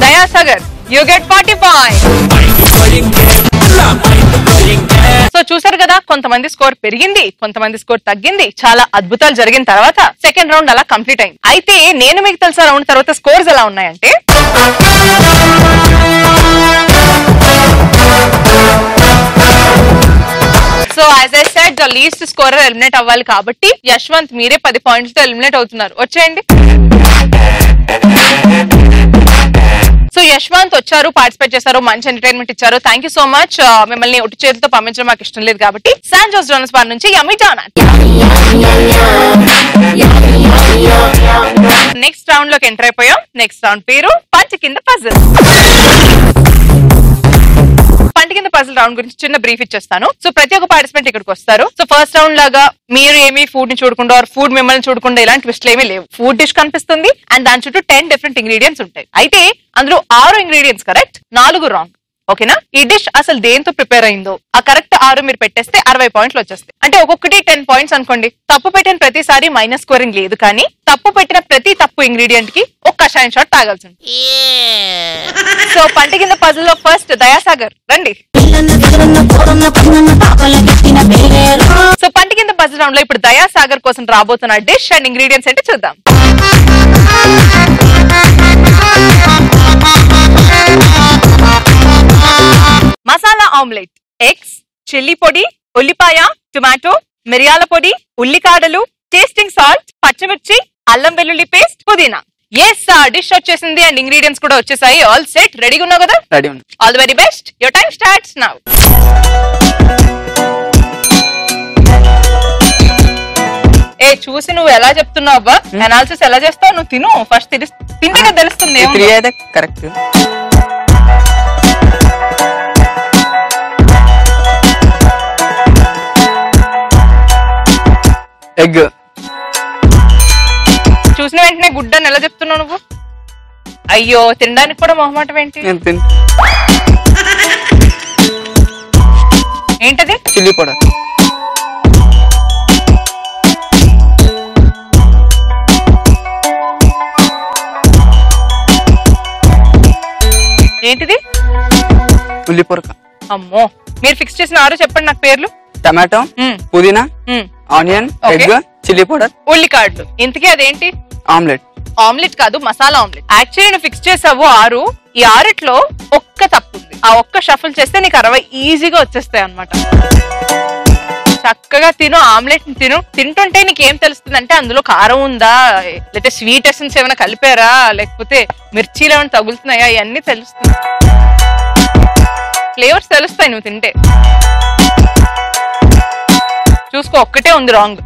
Dayasagar, you get 40 points. So చూసారు కదా, కొంతమంది స్కోర్ పెరిగింది, కొంతమంది స్కోర్ తగ్గింది. చాలా అద్భుతాలు జరిగిన తర్వాత సెకండ్ రౌండ్ అలా కంప్లీట్ అయింది. అయితే నేను మీకు తెలుసా రౌండ్ తర్వాత స్కోర్స్ ఎలా ఉన్నాయంటే, so as I said the least scorer eliminate అవ్వాలి కాబట్టి యశ్వంత్ మీరే 10 పాయింట్స్ తో ఎలిమినేట్ అవుతున్నారు. వచ్చేయండి. సో యశ్వంత్ వచ్చారు, పార్టిసిపేట్ చేశారు, మంచి ఎంటర్టైన్మెంట్ ఇచ్చారు. Thank you so much. మిమ్మల్ని ఒట్టి చేతితో పంపించడం మాకు ఇష్టం లేదు కాబట్టి శాన్ జోస్ డోనస్ బార్ నుంచి యమ్మీ డోనట్. నెక్స్ట్ రౌండ్ లోకి ఎంటర్ అయిపోయాం. నెక్స్ట్ రౌండ్ పేరు పంచ కింద పజిల్. పంట కింద పజిల్ రౌండ్ గురించి చిన్న బ్రీఫ్ ఇచ్చేస్తాను. సో ప్రతి ఒక్క పార్టిసిపెంట్ ఇక్కడికి వస్తారు. సో ఫస్ట్ రౌండ్ లాగా మీరు ఏమి ఫుడ్ ని చూడకుండా ఫుడ్ మిమ్మల్ని చూడకుండా ఇలాంటి ట్విస్ట్లు ఏమీ లేవు. ఫుడ్ డిష్ కనిపిస్తుంది అండ్ దాని చుట్టూ 10 డిఫరెంట్ ఇంగ్రీడియంట్స్ ఉంటాయి. అయితే అందులో 6 ఇంగ్రీడియంట్స్ కరెక్ట్, 4 రాంగ్. ఓకేనా? ఈ డిష్ అసలు దేంతో ప్రిపేర్ అయిందో ఆ కరెక్ట్ 6 మీరు పెట్టేస్తే 60 పాయింట్లు వచ్చేస్తాయి. అంటే ఒక్కొక్కటి 10 పాయింట్స్ అనుకోండి. తప్పు పెట్టిన ప్రతిసారి మైనస్ స్కోరింగ్ లేదు, కానీ తప్పు పెట్టిన ప్రతి తప్పు ఇంగ్రీడియంట్ కి ఒక కషాయం షాట్ తాగాల్సింది. సో పంట కింద పజిల్ లో ఫస్ట్ దయాసాగర్ రండి. సో పంట కింద పజిల్ రౌండ్ లో ఇప్పుడు దయాసాగర్ కోసం రాబోతున్న డిష్ అండ్ ఇంగ్రీడియంట్స్ అంటే చూద్దాం. మసాలా ఆమ్లెట్, ఎగ్స్, చిల్లీ పొడి, ఉల్లిపాయ, టొమాటో, మిరియాల పొడి, ఉల్లికాడలు, టేస్టింగ్ సాల్ట్, పచ్చిమిర్చి, అల్లం వెల్లుల్లి పేస్ట్, పుదీనా. ఎస్ డిష్ వచ్చేసింది అండ్ ఇంగ్రీడియంట్స్ కూడా వచ్చేసాయి. ఆల్ సెట్, రెడీగా ఉన్నావు కదా? రెడీ ఉన్నా. All the very best. Your time starts now. ఏ చూసి నువ్వు ఎలా చెప్తున్నావు అబ్బా, అనాలిసిస్ ఎలా చేస్తావు? నువ్వు తిను ఫస్ట్, తింటే కదా తెలుస్తుంది. కరెక్ట్. ఎగ్. చూసిన వెంటనే గుడ్ అని ఎలా చెప్తున్నావు నువ్వు? అయ్యో, తినడానికి కూడా మొహమాటం ఏంటి? ఏంటది? Chilli powder. ఏంటిది? ఉల్లి పొరక. అమ్మో, మీరు ఫిక్స్ చేసిన 6 చెప్పండి నాకు పేర్లు. టమాటో, పుదీనా, ఆనియన్, ఎగ్, చిల్లీ పౌడర్, ఉల్లికాడలు. ఇంతకీ అదేంటి? ఆమ్లెట్. ఆమ్లెట్ కాదు, మసాలా ఆమ్లెట్. యాక్చువల్లీ నువ్వు ఫిక్స్ చేసావు 6. ఈ 6లో ఒక్క తప్పు ఉంది. ఆ ఒక్క షఫుల్ చేస్తే నీకు 60 ఈజీగా వచ్చేస్తాయి అన్నమాట. చక్కగా తిను, ఆమ్లెట్ తిను. తింటుంటే నీకేం తెలుస్తుంది అంటే అందులో కారం ఉందా, లేకపోతే స్వీట్ ఎసెన్స్ ఏమైనా కలిపారా, లేకపోతే మిర్చీలు ఏమైనా తగులుతున్నాయా, ఇవన్నీ తెలుస్తుంది. ఫ్లేవర్స్ తెలుస్తాయి నువ్వు తింటే. చూసుకో, ఒక్కటే ఉంది రాంగ్.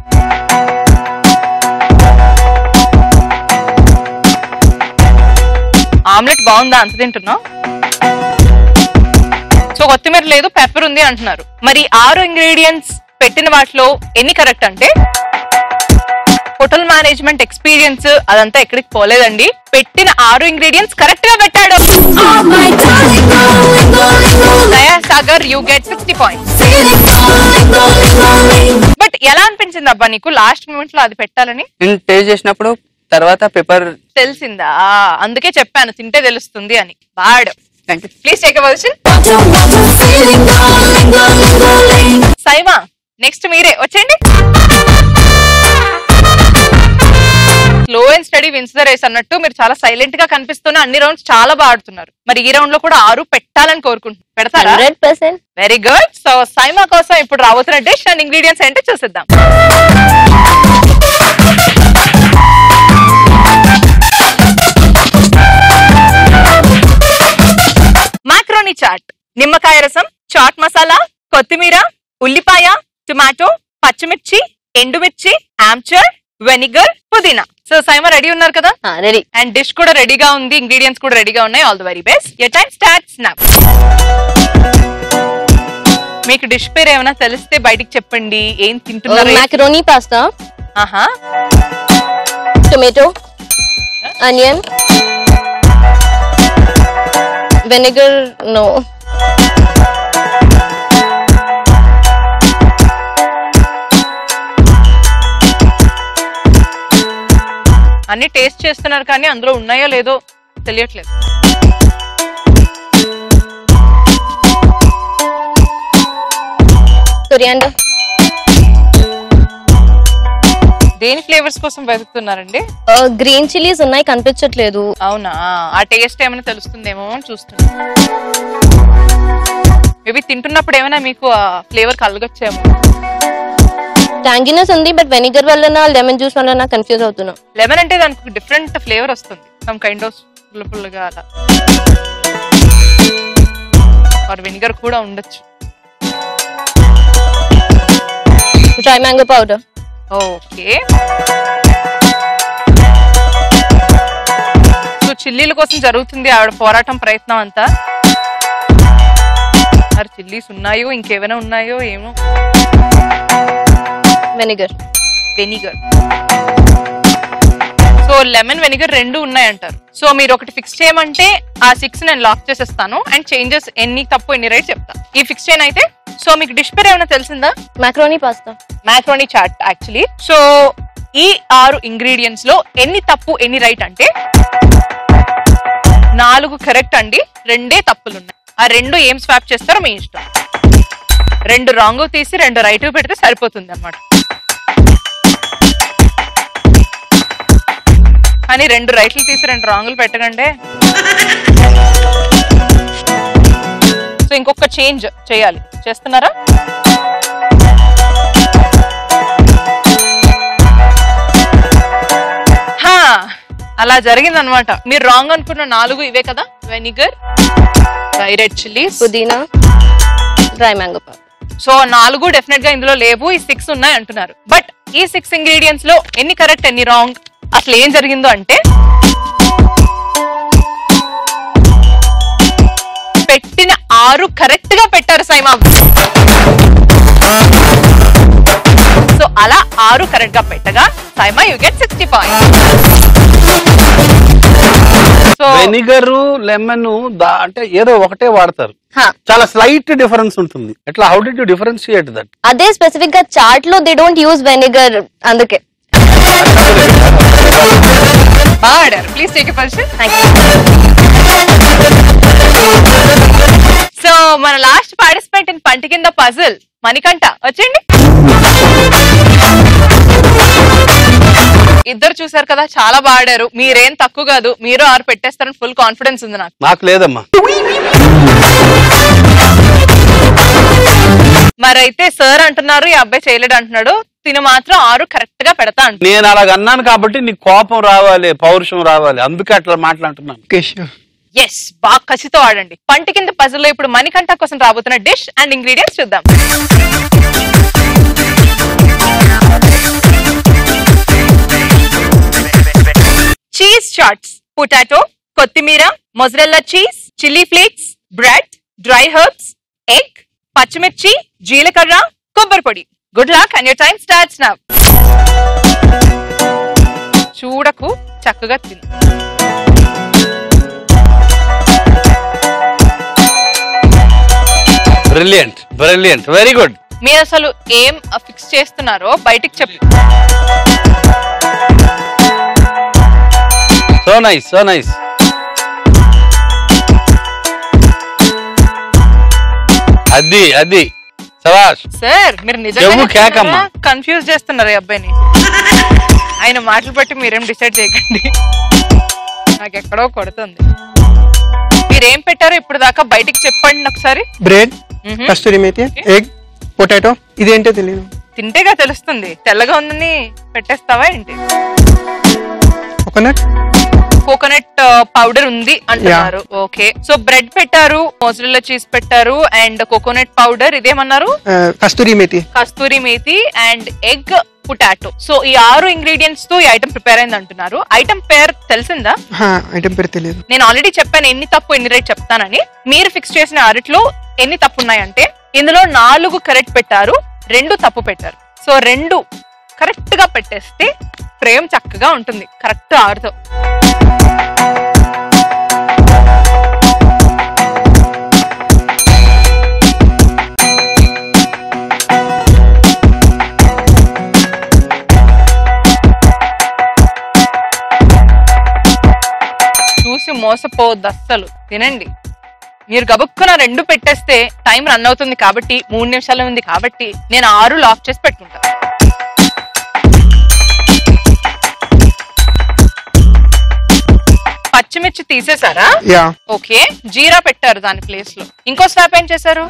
ఆమ్లెట్ బాగుందా అంత తింటున్నావు? సో కొత్తిమీర లేదు, పెప్పర్ ఉంది అంటున్నారు. మరి 6 ఇంగ్రీడియంట్స్ పెట్టిన వాటిలో ఎన్ని కరెక్ట్ అంటే, హోటల్ మేనేజ్మెంట్ ఎక్స్పీరియన్స్ అదంతా ఎక్కడికి పోలేదండి. పెట్టిన 6 ఇంగ్రీడియంట్స్ కరెక్ట్ గా పెట్టాడు. Dayasagar, you get 60 points. But ఎలా అనిపించింది అబ్బా నీకు లాస్ట్ మూమెంట్ లో అది పెట్టాలని? నేను టేస్ట్ చేసినప్పుడు తర్వాత పెప్పర్ తెలిసిందా? అందుకే చెప్పాను తింటే తెలుస్తుంది అని. Bad. Please take a position. Saima, next మీరే వచ్చేయండి. Slow and steady wins the race అన్నట్టు మీరు చాలా సైలెంట్ గా కనిపిస్తున్న అన్ని రౌండ్స్ చాలా బాగా ఆడుతున్నారు. మరి ఈ రౌండ్ లో కూడా 6 పెట్టాలని కోరుకుంటున్నారు. పెడతారా? 100%. Very good. సో సైమా కోసం ఇప్పుడు రాబోతున్న డిష్ అండ్ ఇంగ్రీడియంట్స్ ఏంటో చూసిద్దాం. మాక్రోనీ చాట్, నిమ్మకాయ రసం, చాట్ మసాలా, కొత్తిమీర, ఉల్లిపాయ, టొమాటో, పచ్చిమిర్చి, ఎండుమిర్చి, ఆమ్చర్, వెనిగర్, పుదీనా. సో సైమా రెడీ ఉన్నారు కదా? రెడీ. అండ్ డిష్ కూడా రెడీగా ఉంది, ఇంగ్రీడియంట్స్ కూడా రెడీగా ఉన్నాయి. All the very best. Your time starts now. మీకు డిష్ పేరు ఏమైనా తెలిస్తే బయటికి చెప్పండి. ఏం తింటున్నారు? Macaroni pasta, tomato, onion, vinegar, no, అన్ని టేస్ట్ చేస్తున్నారు కానీ అందులో ఉన్నాయో లేదో తెలియట్లేదు. కొరియాండర్. దేని ఫ్లేవర్స్ కోసం వెతుకుతున్నారండి? గ్రీన్ చిల్లీస్ ఉన్నాయి, కనిపించట్లేదు. అవునా? ఆ టేస్ట్ ఏమైనా తెలుస్తుందేమో అని చూస్తున్నా. మేబీ తింటున్నప్పుడు ఏమైనా మీకు ఆ ఫ్లేవర్ కలగొచ్చేమో. టాంగినెస్ ఉంది, బట్ వెనిగర్ వల్ల లెమన్ జ్యూస్ వల్ల కన్ఫ్యూజ్ అవుతున్నా. లెమన్ అంటే దానికి డిఫరెంట్ ఫ్లేవర్ వస్తుంది, సమ్ కైండ్ ఆఫ్ పుల్లగా అలా. ఆర్ వెనిగర్ కూడా ఉండొచ్చు. Dry mango powder. Okay. So చిల్లీల కోసం జరుగుతుంది ఆవిడ పోరాటం, ప్రయత్నం అంతా. మరి చిల్లీస్ ఉన్నాయో ఇంకేమైనా ఉన్నాయో ఏమో. Vinegar. Vinegar. So lemon vinegar రెండు ఉన్నాయంటారు. సో మీరు ఒకటి ఫిక్స్ చేయమంటే ఆ 6 నేను లాక్ చేసేస్తాను అండ్ చేంజెస్ ఎన్ని తప్పు ఎన్ని రైట్ చెప్తా. ఈ ఫిక్స్ చేయను అయితే. సో మీకు డిష్ పేరు ఏమైనా తెలిసిందా? Macaroni pasta. Macaroni chaat actually. So ఈ 6 ఇంగ్రీడియంట్స్ లో ఎన్ని తప్పు ఎన్ని రైట్ అంటే 4 కరెక్ట్ అండి, 2 తప్పులు ఉన్నాయి. ఆ 2 ఏం స్వాప్ చేస్తారో మీ ఇష్టం. 2 రాంగ్ తీసి 2 రైట్ పెడితే సరిపోతుంది అన్నమాట. కానీ 2 రైట్లు తీసి 2 రాంగులు పెట్టకండి. సో ఇంకొక చేంజ్ చేయాలి, చేస్తున్నారా? అలా జరిగింది అనమాట. మీరు రాంగ్ అనుకున్న 4 ఇవే కదా? వెనిగర్, డ్రై రెడ్ చిల్లీస్, పుదీనా, dry mango powder. So 4 definite గా ఇందులో లేవు, ఈ 6 ఉన్నాయి అంటున్నారు. బట్ ఈ 6 ఇంగ్రీడియంట్స్ లో ఎన్ని కరెక్ట్ ఎన్ని రాంగ్, అసలు ఏం జరిగిందో అంటే పెట్టిన 6 కరెక్ట్ గా పెట్టారు సైమా. సో అలా 6 కరెక్ట్ గా పెట్టగా Saima you get 60 points. So vinegar lemon అంటే ఏదో ఒకటే వాడతారు, చాలా స్లైట్ డిఫరెన్స్ ఉంటుంది. ఎట్లా, how did you differentiate that? అదే స్పెసిఫిక్ గా చాట్ లో దే డోంట్ యూజ్ వెనిగర్, అందుకే. ఆడారు. Please take a position. So మన లాస్ట్ పార్టిసిపెంట్ ఇన్ పంటి కింద పజిల్ మణికంఠ, వచ్చేయండి. ఇద్దరు చూసారు కదా, చాలా బాగా ఆడారు. మీరేం తక్కువ కాదు, మీరు 6 పెట్టేస్తారని ఫుల్ కాన్ఫిడెన్స్ ఉంది నాకు. నాకు లేదమ్మా. మరైతే సార్ అంటున్నారు ఈ అబ్బాయి చేయలేడు అంటున్నాడు, తిను మాత్రం 6 కరెక్ట్ గా పెడతా అంటు. నేను అలాగ అన్నాను కాబట్టి నీకు కోపం రావాలి, పౌరుషం రావాలి, అందుకే అట్లా మాట్లాడుతున్నాను. ఎస్, బాగా కసితో ఆడండి. పంటి కింద పజిల్ లో ఇప్పుడు మణికంఠ కోసం రాబోతున్న డిష్ అండ్ ఇంగ్రీడియంట్స్ చూద్దాం. చీజ్ చాట్స్, పొటాటో, కొత్తిమీర, mozzarella cheese, chilli flakes, bread, dry herbs, egg, పచ్చిమిర్చి, జీలకర్ర, కొబ్బరి పొడి. Good luck and your time starts now. చూడకు, చక్కగా తిను. Brilliant, brilliant, very good. మీరు అసలు ఏం ఫిక్స్ చేస్తున్నారో బయటికి చెప్పు. So nice, so nice. అది శభాష్. సార్ మీరు చెవు నిజంగా కేకమ్మా. కన్ఫ్యూజ్ చేస్తున్నారు ఈ అబ్బాయిని. ఆయన మాటలు బట్టి మీరేం డిసైడ్ చేయకండి, నాకు ఎక్కడో కొడుతుంది. మీరేం పెట్టారో ఇప్పుడు దాకా బయటికి చెప్పండి ఒకసారి. బ్రెడ్, కస్తూరి మేతి, ఎగ్, పొటాటో. ఇదేంటో తెలియదు. తింటేగా తెలుస్తుంది. తెల్లగా ఉందని పెట్టేస్తావా ఏంటి? కోకోనట్ పౌడర్ ఉంది అంటున్నారు. ఓకే, సో బ్రెడ్ పెట్టారు, మోజరెల్లా చీజ్ పెట్టారు, అండ్ కోకోనట్ పౌడర్, ఇదేమన్నారు? Kasturi methi. Kasturi methi and egg, potato. So ఈ 6 ఇంగ్రీడియంట్స్ తో ఈ ఐటమ్ ప్రిపేర్ అయింది అంటున్నారు. ఐటమ్ పేరు తెలిసిందా? ఐటమ్ పేరు తెలియదు. నేను ఆల్రెడీ చెప్పాను ఎన్ని తప్పు ఎన్ని రైట్ చెప్తానని. మీరు ఫిక్స్ చేసిన 6లో ఎన్ని తప్పు ఉన్నాయంటే ఇందులో 4 కరెక్ట్ పెట్టారు, 2 తప్పు పెట్టారు. సో 2 కరెక్ట్ గా పెట్టేస్తే ఫ్రేమ్ చక్కగా ఉంటుంది కరెక్ట్ 6తో. చూసి మోసపోవద్దు అస్సలు, తినండి. మీరు గబుక్కున 2 పెట్టేస్తే టైం రన్ అవుతుంది కాబట్టి 3 నిమిషాలు ఉంది కాబట్టి నేను 6 లాక్ చేసి పెట్టుకుంటాను. పచ్చిమిర్చి తీసేసారా? ఓకే, జీరా పెట్టారు దాని ప్లేస్ లో. ఇంకో స్వాప్ ఏం చేశారు?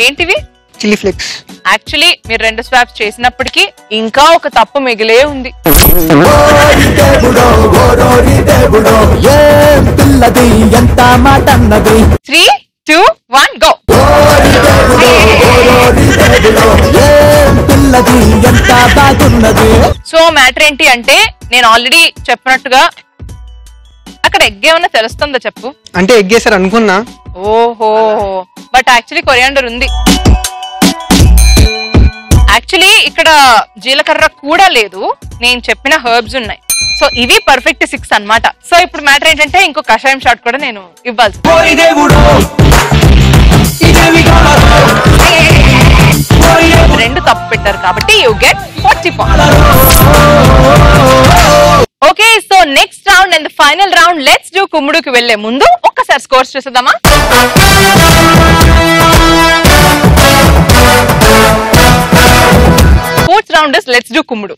ఏంటివి? Chilli flakes. యాక్చువల్లీ మీరు 2 స్వాప్స్ చేసినప్పటికీ ఇంకా ఒక తప్పు మిగిలే ఉంది. 3, 2, 1 గో. సో మ్యాటర్ ఏంటి అంటే నేను ఆల్రెడీ చెప్పినట్టుగా అక్కడ ఎగ్ ఏమన్నా తెలుస్తుందా చెప్పు? అంటే ఎగ్ వేసారు అనుకున్నా. ఓహో, బట్ యాక్చువల్లీ కొరియాండర్ ఉంది. యాక్చువల్లీ ఇక్కడ జీలకర్ర కూడా లేదు, నేను చెప్పిన హర్బ్స్ ఉన్నాయి. సో ఇవి పర్ఫెక్ట్ 6 అన్నమాట. సో ఇప్పుడు మ్యాటర్ ఏంటంటే ఇంకో కషాయం షాట్ కూడా నేను ఇవ్వాల్సి. 2 తప్పు పెట్టారు కాబట్టి you get 40 points. Okay, so next round and final round let's do కుమ్ముడుకి వెళ్లే ముందు ఒక్కసారి స్కోర్స్ చూసేద్దామా? Fourth round is let's do కుమ్ముడు.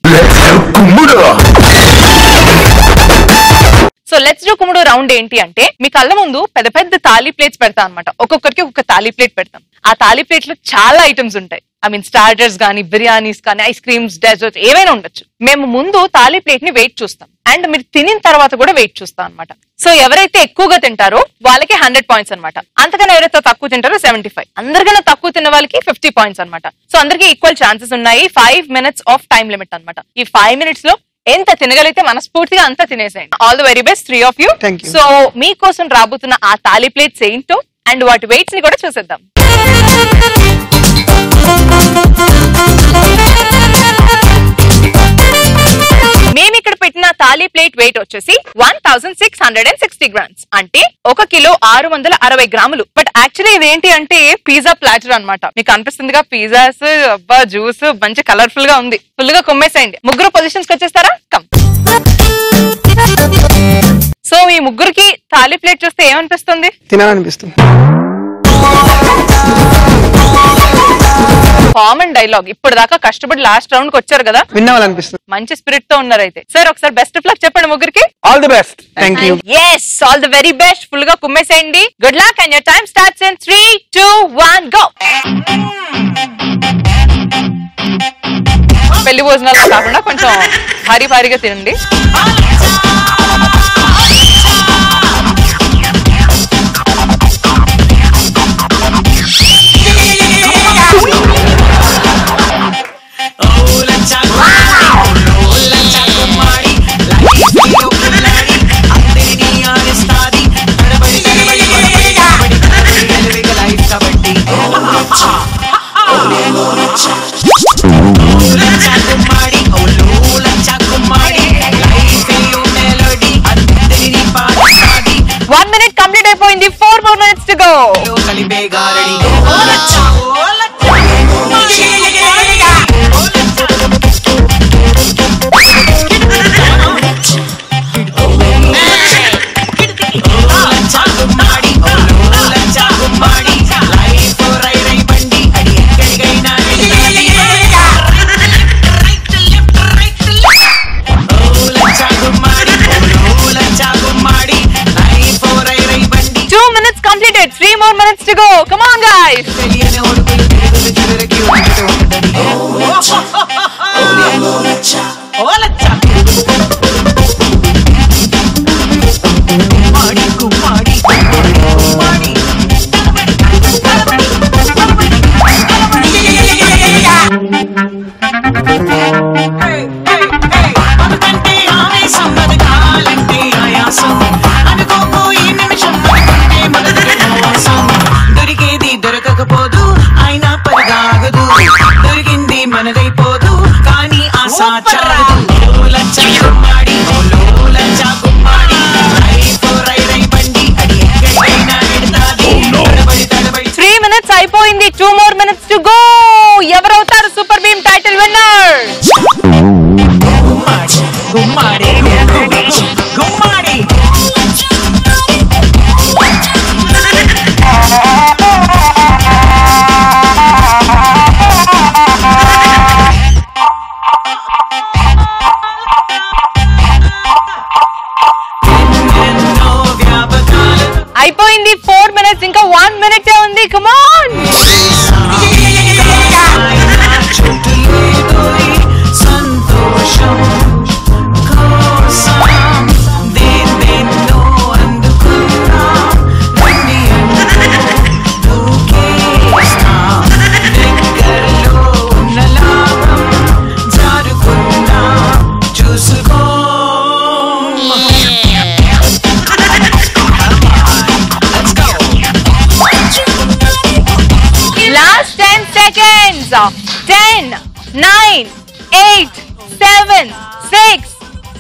సో లెట్స్ డూ కుమ్ముడు రౌండ్ ఏంటి అంటే మీ కళ్ళ ముందు పెద్ద పెద్ద తాళీ ప్లేట్స్ పెడతాం అనమాట. ఒక్కొక్కరికి ఒక్కొక్క తాళీ ప్లేట్ పెడతాం. ఆ తాళీ ప్లేట్ లో చాలా ఐటమ్స్ ఉంటాయి. ఐ మీన్ స్టార్టర్స్ కానీ, బిర్యానీస్ కానీ, ఐస్ క్రీమ్స్, డెజర్ట్స్ ఏవైనా ఉండొచ్చు. మేము ముందు తాళీ ప్లేట్ ని వెయిట్ చూస్తాం అండ్ మీరు తినిన తర్వాత కూడా వెయిట్ చూస్తాం అనమాట. సో ఎవరైతే ఎక్కువగా తింటారో వాళ్ళకి 100 పాయింట్స్ అనమాట. అంతకన్నా ఎవరైతే తక్కువ తింటారో 75. అందరికన్నా తక్కువ తిన్న వాళ్ళకి 50 పాయింట్స్ అనమాట. సో అందరికి ఈక్వల్ ఛాన్సెస్ ఉన్నాయి. 5 minutes ఆఫ్ టైం లిమిట్ అనమాట. ఈ 5 minutes లో ఎంత తినగలిగితే మనస్ఫూర్తిగా అంతా తినేసేయండి. All the very best 3 of you. So మీకోసం రాబోతున్న ఆ తాళీ ప్లేట్స్ ఏంటో అండ్ వాటి వెయిట్స్ ని కూడా చూసేద్దాం. మేము ఇక్కడ పెట్టిన తాళీ ప్లేట్ వెయిట్ వచ్చేసి 1660 grams, అంటే 1 కిలో 660 గ్రాములు. బట్ యాక్చువల్లీ ఇదేంటి అంటే పిజ్జా ప్లాటర్ అన్నమాట. మీకు అనిపిస్తుందిగా పిజ్జాస్, అబ్బా జ్యూస్ మంచి కలర్ఫుల్ గా ఉంది. ఫుల్ గా కొమ్మేసేయండి. ముగ్గురు పొజిషన్స్ కి వచ్చేస్తారా? కమ్. సో ఈ ముగ్గురికి తాళీ ప్లేట్ చూస్తే ఏమనిపిస్తుంది? తినాలనిపిస్తుంది. Common dialogue. ఇప్పుడు దాకా కష్టపడి లాస్ట్ రౌండ్ కి వచ్చారు కదా, వినాలనిపిస్తుంది. మంచి స్పిరిట్ తో ఉన్నారు. అయితే సార్ ఒకసారి బెస్ట్ ఆఫ్ లక్ చెప్పండి ముగ్గురికి. All the best. Thank you. yes, all the very best. Full గా కుమ్మేసేయండి. Good luck and your time starts in 3, 2, 1 go. పెళ్లి భోజనాలు కాకుండా కొంచెం భారీ భారీగా తినండి. అయిపోయింది. 4 more minutes to go. to go. Come on, guys. దొరికేది దొరకకపోదు అయినా పరిగాగదు దొరికింది మనదైపోదు కానీ ఆశా చాలదు లచ్చ గుమ్మాడి లచ్చ గుమ్మాడి రై రై బండి అది ఎక్కడైనా ఎడతాది తడబడి 3 minutes అయిపోయింది. 2 more minutes to go. ఎవరవుతారు సూపర్ బీమ్ టైటిల్ విన్నర్? గుమ్మాడి గుమ్మాడి అయిపోయింది. 4 minutes, ఇంకా 1 minute ఉంది. Come on. సంతోషం కోసం దేన్నో అందుకున్నాం రండి దూకేస్తాం దగ్గరలో ఉన్న లాభం జారుకుందాం చూసుకో Last 10 seconds. 10, 9, 8, 7, 6,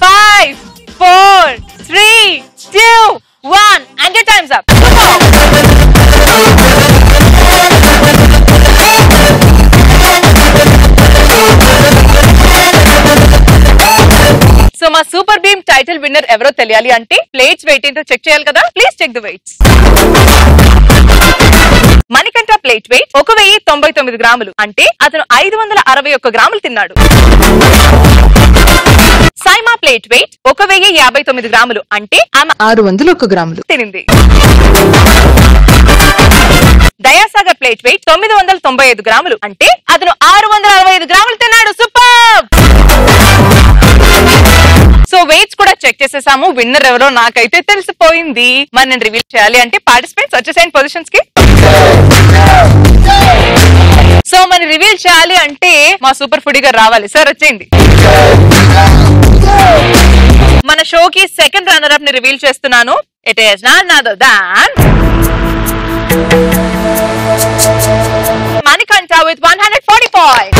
5, 4, 3, 2, 1. And your time's up. So మా సూపర్ బీమ్ టైటిల్ విన్నర్ ఎవరో తెలియాలి అంటే ప్లేట్స్ వెయిట్ ఏంటో చెక్ చేయాలి కదా. Please check the weights. Manikanta plate weight 1099 గ్రాములు, అంటే అతను 561 గ్రాములు తిన్నాడు. సైమా ప్లేట్ వెయిట్ 1059 గ్రాములు, అంటే ఆమె 601 గ్రాములు తినింది. దయాసాగర్ ప్లేట్ వెయిట్ 995 గ్రాములు, అంటే అతను 665 గ్రాములు తిన్నాడు. సూపర్. సో వెయిట్స్ కూడా చెక్ చేసేసాము. విన్నర్ ఎవరో నాకైతే తెలిసిపోయింది. మరి నేను రివీల్ చేయాలి అంటే పార్టిసిపెంట్స్ వచ్చేసాయి పొజిషన్స్ కి. సో మనం రివీల్ చేయాలి అంటే మా సూపర్ ఫుడీ గారు రావాలి. సార్ వచ్చేయండి. మన షోకి సెకండ్ రన్నర్ అప్ ని రివీల్ చేస్తున్నాను. It is none other than Manikanta with 140 points.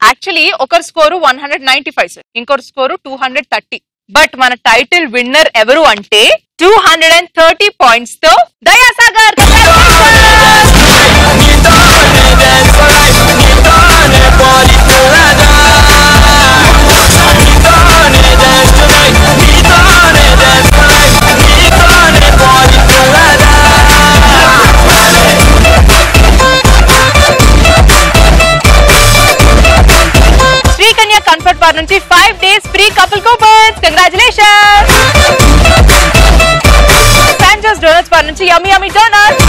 Actually ఒకరి స్కోరు 195 సార్, ఇంకొకరి స్కోరు 230. బట్ మన టైటిల్ విన్నర్ ఎవరు అంటే 230 points తో దయాసాగర్. శ్రీకన్య కంఫర్ట్ బార్ నుంచి 5 days free couple coupons. Congratulations. San Jose donuts bar నుంచి యమ్మీ యమ్మీ డోనట్స్.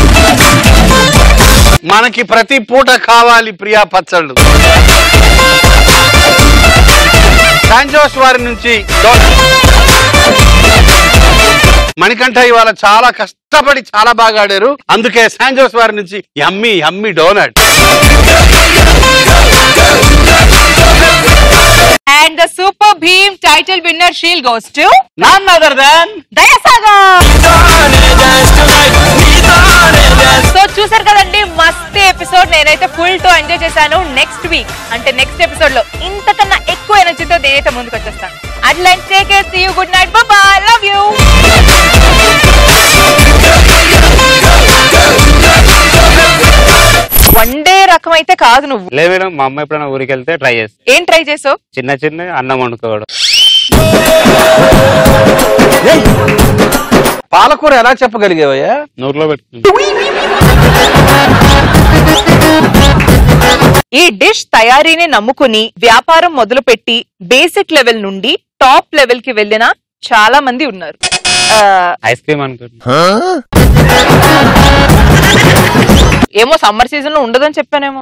మనకి ప్రతి పూట కావాలి ప్రియా పచ్చళ్ళు. శాంజోస్ వారి నుంచి మణికంఠ ఇవాళ చాలా కష్టపడి చాలా బాగా ఆడారు. అందుకే శాంజోస్ వారి నుంచి yummy yummy donut. And the Super Beam title winner shield goes to none other than Dayasagar. So చూసారు కదండి, మస్త్ ఎపిసోడ్. నేనైతే ఫుల్ తో ఎంజాయ్ చేశాను. నెక్స్ట్ వీక్ అంటే నెక్స్ట్ ఎపిసోడ్ లో ఇంతకన్నా ఎక్కువ ఎనర్జీతో నేనైతే ముందుకు వచ్చేస్తాను. అట్లా take care, see you, good night, bye bye, love you. One day రకం అయితే కాదు నువ్వు. లే మేడం, మా అమ్మ ఎప్పుడైనా ఊరికి వెళ్తే ట్రై చేస్తా. ఏం ట్రై చేసావు? చిన్న చిన్న అన్నం వండుకోవడం. పాలకూర ఎలా చెప్పగలిగేవయ్యా? నోట్లో పెట్టుకుని. ఈ డిష్ తయారీని నమ్ముకుని వ్యాపారం మొదలుపెట్టి బేసిక్ లెవెల్ నుండి టాప్ లెవెల్ కి వెళ్ళిన చాలా మంది ఉన్నారు. ఐస్ క్రీమ్ అనుకుంటున్నా. ఏమో సమ్మర్ సీజన్ లో ఉండదని చెప్పానేమో.